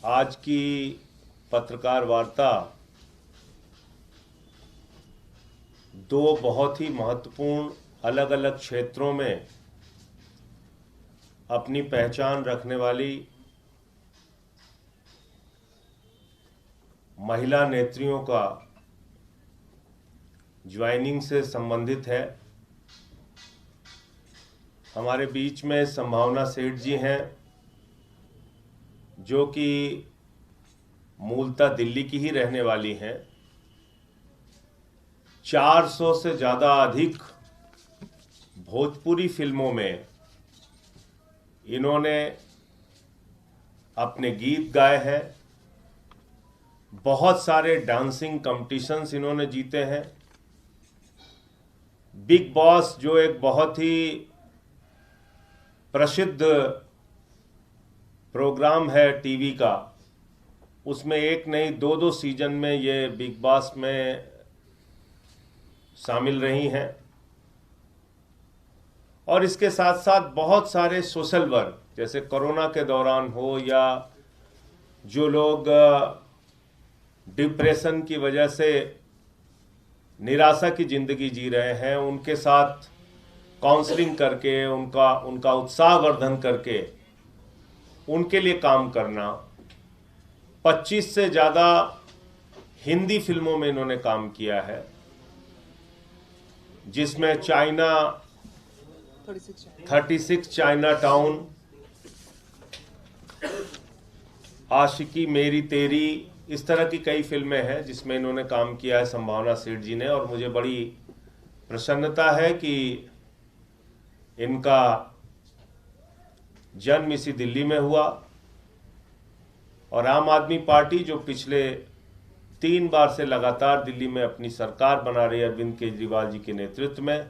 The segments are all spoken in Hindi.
आज की पत्रकार वार्ता दो बहुत ही महत्वपूर्ण अलग अलग क्षेत्रों में अपनी पहचान रखने वाली महिला नेत्रियों का ज्वाइनिंग से संबंधित है। हमारे बीच में संभावना सेठ जी हैं, जो कि मूलतः दिल्ली की ही रहने वाली हैं। 400 से ज़्यादा अधिक भोजपुरी फिल्मों में इन्होंने अपने गीत गाए हैं। बहुत सारे डांसिंग कंपटीशंस इन्होंने जीते हैं। बिग बॉस जो एक बहुत ही प्रसिद्ध प्रोग्राम है टीवी का, उसमें एक नहीं दो दो सीजन में ये बिग बॉस में शामिल रही हैं। और इसके साथ साथ बहुत सारे सोशल वर्क, जैसे कोरोना के दौरान हो या जो लोग डिप्रेशन की वजह से निराशा की ज़िंदगी जी रहे हैं, उनके साथ काउंसलिंग करके उनका उत्साहवर्धन करके उनके लिए काम करना। 25 से ज़्यादा हिंदी फिल्मों में इन्होंने काम किया है, जिसमें 36 चाइना टाउन, आशिकी मेरी तेरी, इस तरह की कई फिल्में हैं जिसमें इन्होंने काम किया है संभावना सेठ जी ने। और मुझे बड़ी प्रसन्नता है कि इनका जन्म इसी दिल्ली में हुआ और आम आदमी पार्टी, जो पिछले 3 बार से लगातार दिल्ली में अपनी सरकार बना रही है अरविंद केजरीवाल जी के नेतृत्व में,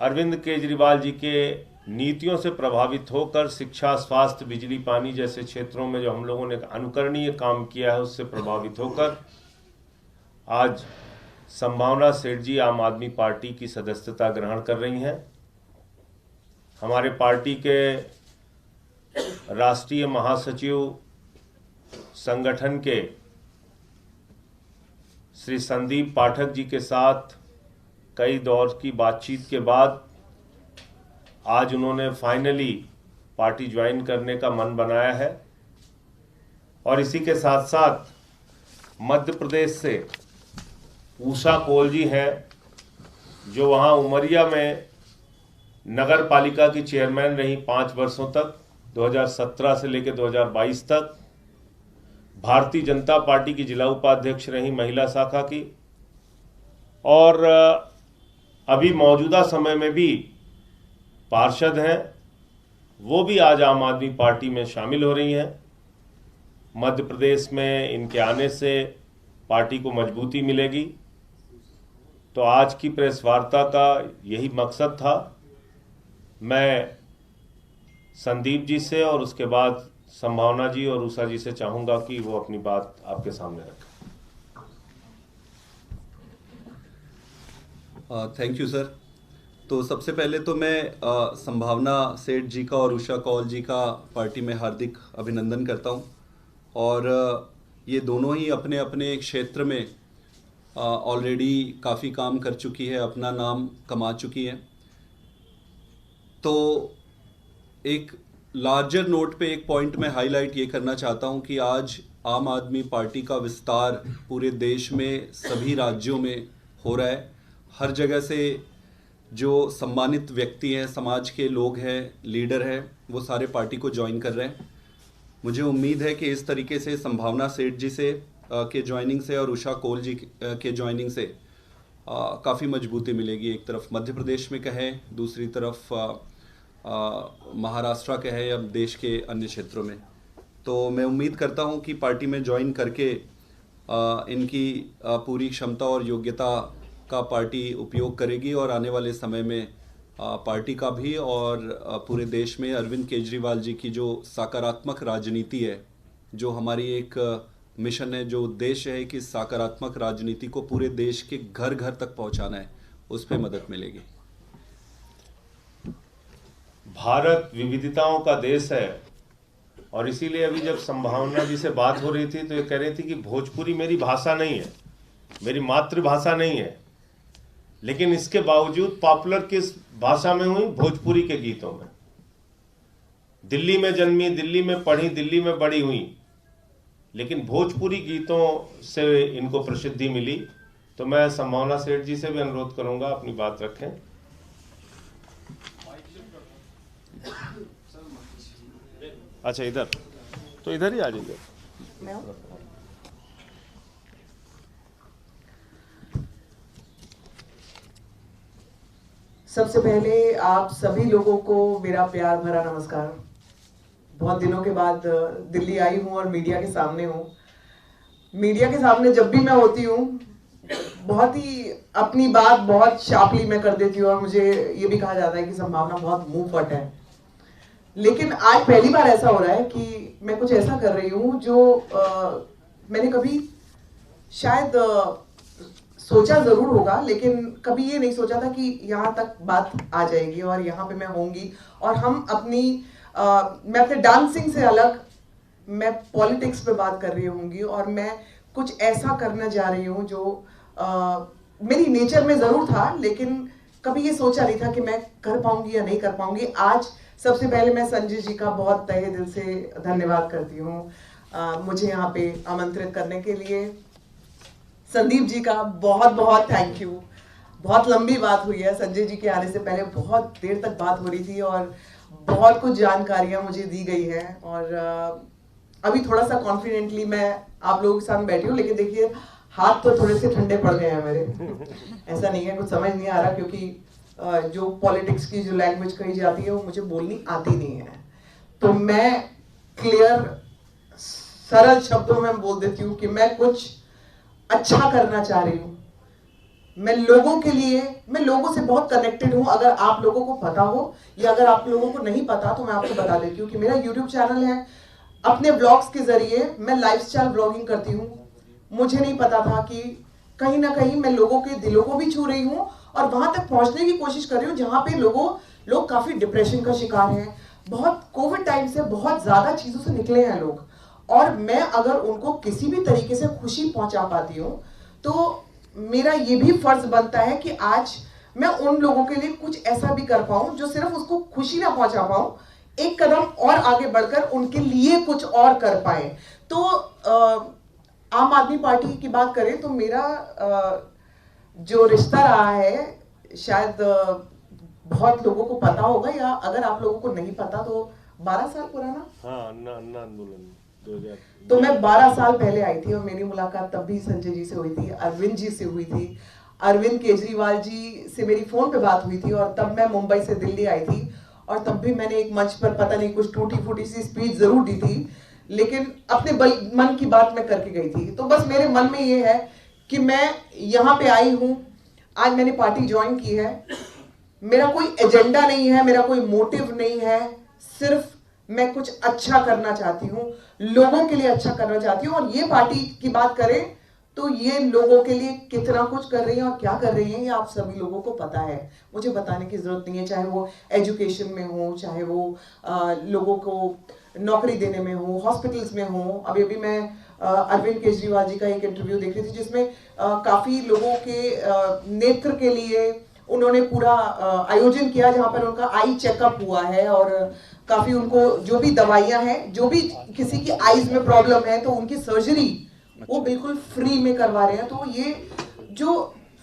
अरविंद केजरीवाल जी के नीतियों से प्रभावित होकर शिक्षा, स्वास्थ्य, बिजली, पानी जैसे क्षेत्रों में जो हम लोगों ने अनुकरणीय काम किया है, उससे प्रभावित होकर आज संभावना सेठ जी आम आदमी पार्टी की सदस्यता ग्रहण कर रही हैं। हमारे पार्टी के राष्ट्रीय महासचिव संगठन के श्री संदीप पाठक जी के साथ कई दौर की बातचीत के बाद आज उन्होंने फाइनली पार्टी ज्वाइन करने का मन बनाया है। और इसी के साथ साथ मध्य प्रदेश से उषा कोल जी हैं, जो वहाँ उमरिया में नगर पालिका की चेयरमैन रही 5 वर्षों तक, 2017 से लेकर 2022 तक। भारतीय जनता पार्टी की जिला उपाध्यक्ष रही महिला शाखा की, और अभी मौजूदा समय में भी पार्षद हैं। वो भी आज आम आदमी पार्टी में शामिल हो रही हैं। मध्य प्रदेश में इनके आने से पार्टी को मजबूती मिलेगी। तो आज की प्रेस वार्ता का यही मकसद था। मैं संदीप जी से और उसके बाद संभावना जी और उषा जी से चाहूँगा कि वो अपनी बात आपके सामने रखें। Thank you sir. तो सबसे पहले तो मैं संभावना सेठ जी का और उषा कौल जी का पार्टी में हार्दिक अभिनंदन करता हूं। और ये दोनों ही अपने अपने क्षेत्र में ऑलरेडी काफ़ी काम कर चुकी है, अपना नाम कमा चुकी है। तो एक लार्जर नोट पे एक पॉइंट में हाईलाइट ये करना चाहता हूं कि आज आम आदमी पार्टी का विस्तार पूरे देश में सभी राज्यों में हो रहा है। हर जगह से जो सम्मानित व्यक्ति हैं, समाज के लोग हैं, लीडर हैं, वो सारे पार्टी को ज्वाइन कर रहे हैं। मुझे उम्मीद है कि इस तरीके से संभावना सेठ जी से के ज्वाइनिंग से और उषा कौल जी के ज्वाइनिंग से काफ़ी मजबूती मिलेगी। एक तरफ मध्य प्रदेश में कहें, दूसरी तरफ महाराष्ट्र के है या देश के अन्य क्षेत्रों में। तो मैं उम्मीद करता हूं कि पार्टी में ज्वाइन करके इनकी पूरी क्षमता और योग्यता का पार्टी उपयोग करेगी और आने वाले समय में पार्टी का भी और पूरे देश में अरविंद केजरीवाल जी की जो सकारात्मक राजनीति है, जो हमारी एक मिशन है, जो उद्देश्य है कि सकारात्मक राजनीति को पूरे देश के घर घर तक पहुंचाना है, उस पर मदद मिलेगी। भारत विविधताओं का देश है और इसीलिए अभी जब संभावना जी से बात हो रही थी तो ये कह रही थी कि भोजपुरी मेरी भाषा नहीं है, मेरी मातृभाषा नहीं है, लेकिन इसके बावजूद पॉपुलर किस भाषा में हुई? भोजपुरी के गीतों में। दिल्ली में जन्मी, दिल्ली में पढ़ी, दिल्ली में बड़ी हुई, लेकिन भोजपुरी गीतों से इनको प्रसिद्धि मिली। तो मैं संभावना सेठ जी से भी अनुरोध करूंगा अपनी बात रखें। अच्छा, इधर तो इधर ही आ जाइए। सबसे पहले आप सभी लोगों को मेरा प्यार भरा नमस्कार। बहुत दिनों के बाद दिल्ली आई हूँ और मीडिया के सामने हूँ। मीडिया के सामने जब भी मैं होती हूँ बहुत ही अपनी बात बहुत शार्पली मैं कर देती हूँ और मुझे ये भी कहा जाता है कि संभावना बहुत मुंह फट है। लेकिन आज पहली बार ऐसा हो रहा है कि मैं कुछ ऐसा कर रही हूँ जो मैंने कभी शायद सोचा जरूर होगा, लेकिन कभी ये नहीं सोचा था कि यहाँ तक बात आ जाएगी और यहाँ पे मैं होंगी और हम अपनी मैं अपने डांसिंग से अलग मैं पॉलिटिक्स पे बात कर रही होंगी और मैं कुछ ऐसा करना जा रही हूँ जो मेरी नेचर में जरूर था, लेकिन कभी ये सोचा नहीं था कि मैं कर पाऊंगी या नहीं कर पाऊंगी। आज सबसे पहले मैं संजय जी का बहुत तहे दिल से धन्यवाद करती हूँ मुझे यहाँ पे आमंत्रित करने के लिए। संदीप जी का बहुत बहुत थैंक यू। बहुत लंबी बात हुई है, संजय जी के आने से पहले बहुत देर तक बात हो रही थी और बहुत कुछ जानकारियां मुझे दी गई हैं और अभी थोड़ा सा कॉन्फिडेंटली मैं आप लोगों के सामने बैठी हूँ, लेकिन देखिए हाथ तो थोड़े से ठंडे पड़ गए हैं मेरे। ऐसा नहीं है, कुछ समझ नहीं आ रहा क्योंकि जो पॉलिटिक्स की जो लैंग्वेज कही जाती है वो मुझे बोलनी आती नहीं है। तो मैं क्लियर सरल शब्दों में बोल देती हूँ कि मैं कुछ अच्छा करना चाह रही हूँ। मैं लोगों के लिए, मैं लोगों से बहुत कनेक्टेड हूँ। अगर आप लोगों को पता हो या अगर आप लोगों को नहीं पता तो मैं आपको बता देती हूँ कि मेरा YouTube चैनल है। अपने ब्लॉग्स के जरिए मैं लाइफस्टाइल ब्लॉगिंग करती हूँ। मुझे नहीं पता था कि कहीं ना कहीं मैं लोगों के दिलों को भी छू रही हूँ और वहां तक पहुंचने की कोशिश कर रही हूँ जहां पे लोग काफी डिप्रेशन का शिकार हैं। बहुत कोविड टाइम से बहुत ज्यादा चीजों से निकले हैं लोग, और मैं अगर उनको किसी भी तरीके से खुशी पहुंचा पाती हूँ तो मेरा ये भी फर्ज बनता है कि आज मैं उन लोगों के लिए कुछ ऐसा भी कर पाऊं जो सिर्फ उसको खुशी ना पहुंचा पाऊं, एक कदम और आगे बढ़कर उनके लिए कुछ और कर पाए। तो आम आदमी पार्टी की बात करें तो मेरा जो रिश्ता रहा है शायद बहुत लोगों को पता होगा, या अगर आप लोगों को नहीं पता तो 12 साल पुराना। हाँ, अन्ना आंदोलन 2000। तो मैं 12 साल पहले आई थी और मेरी मुलाकात तब भी संजय जी से हुई थी, अरविंद जी से हुई थी। अरविंद केजरीवाल जी से मेरी फोन पे बात हुई थी और तब मैं मुंबई से दिल्ली आई थी और तब भी मैंने एक मंच पर पता नहीं कुछ टूटी फूटी सी स्पीच जरूर दी थी, लेकिन अपने मन की बात मैं करके गई थी। तो बस मेरे मन में ये है कि मैं यहाँ पे आई हूँ, आज मैंने पार्टी ज्वाइन की है। मेरा कोई एजेंडा नहीं है, मेरा कोई मोटिव नहीं है, सिर्फ मैं कुछ अच्छा करना चाहती हूँ, लोगों के लिए अच्छा करना चाहती हूँ। और ये पार्टी की बात करें तो ये लोगों के लिए कितना कुछ कर रही है और क्या कर रही है ये आप सभी लोगों को पता है, मुझे बताने की जरूरत नहीं है। चाहे वो एजुकेशन में हो, चाहे वो लोगों को नौकरी देने में हो, हॉस्पिटल्स में हो। अभी अभी मैं अरविंद केजरीवाल जी का एक इंटरव्यू देख रही थी जिसमें काफी लोगों के नेत्र के लिए उन्होंने पूरा आयोजन किया जहां पर उनका आई चेकअप हुआ है और काफी उनको जो भी दवाइयां हैं, जो भी किसी की आईज में प्रॉब्लम है तो उनकी सर्जरी वो बिल्कुल फ्री में करवा रहे हैं। तो ये जो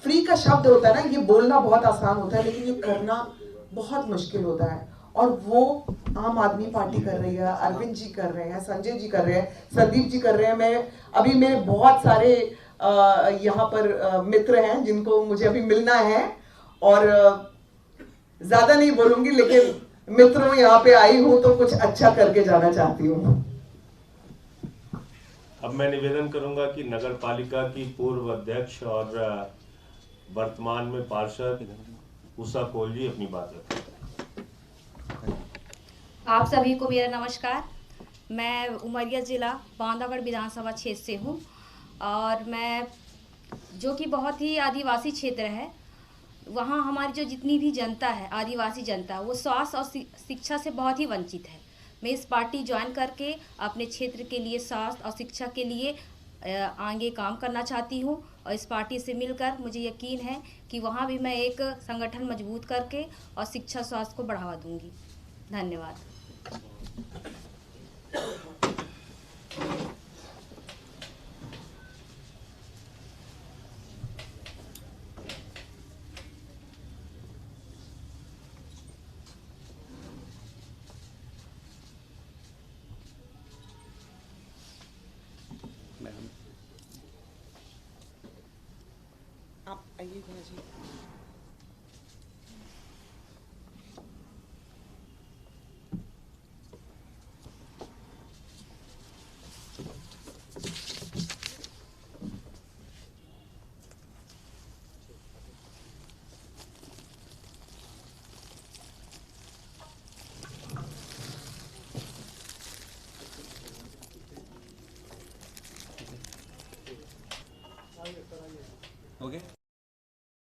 फ्री का शब्द होता है ना, ये बोलना बहुत आसान होता है लेकिन ये करना बहुत मुश्किल होता है, और वो आम आदमी पार्टी कर रही है, अरविंद जी कर रहे हैं, संजय जी कर रहे हैं, संदीप जी कर रहे हैं। मैं अभी मेरे बहुत सारे यहाँ पर मित्र हैं जिनको मुझे अभी मिलना है और ज्यादा नहीं बोलूंगी, लेकिन मित्रों यहाँ पे आई हूं तो कुछ अच्छा करके जाना चाहती हूँ। अब मैं निवेदन करूंगा कि नगर पालिका की पूर्व अध्यक्ष और वर्तमान में पार्षद उषा कोल जी अपनी बात रखें। आप सभी को मेरा नमस्कार। मैं उमरिया जिला बांधवगढ़ विधानसभा क्षेत्र से हूँ और मैं जो कि बहुत ही आदिवासी क्षेत्र है, वहाँ हमारी जो जितनी भी जनता है, आदिवासी जनता, वो स्वास्थ्य और शिक्षा से बहुत ही वंचित है। मैं इस पार्टी ज्वाइन करके अपने क्षेत्र के लिए, स्वास्थ्य और शिक्षा के लिए आगे काम करना चाहती हूँ। और इस पार्टी से मिलकर मुझे यकीन है कि वहाँ भी मैं एक संगठन मजबूत करके और शिक्षा स्वास्थ्य को बढ़ावा दूंगी। धन्यवाद। मैडम, आप आइएगा जी। ओके।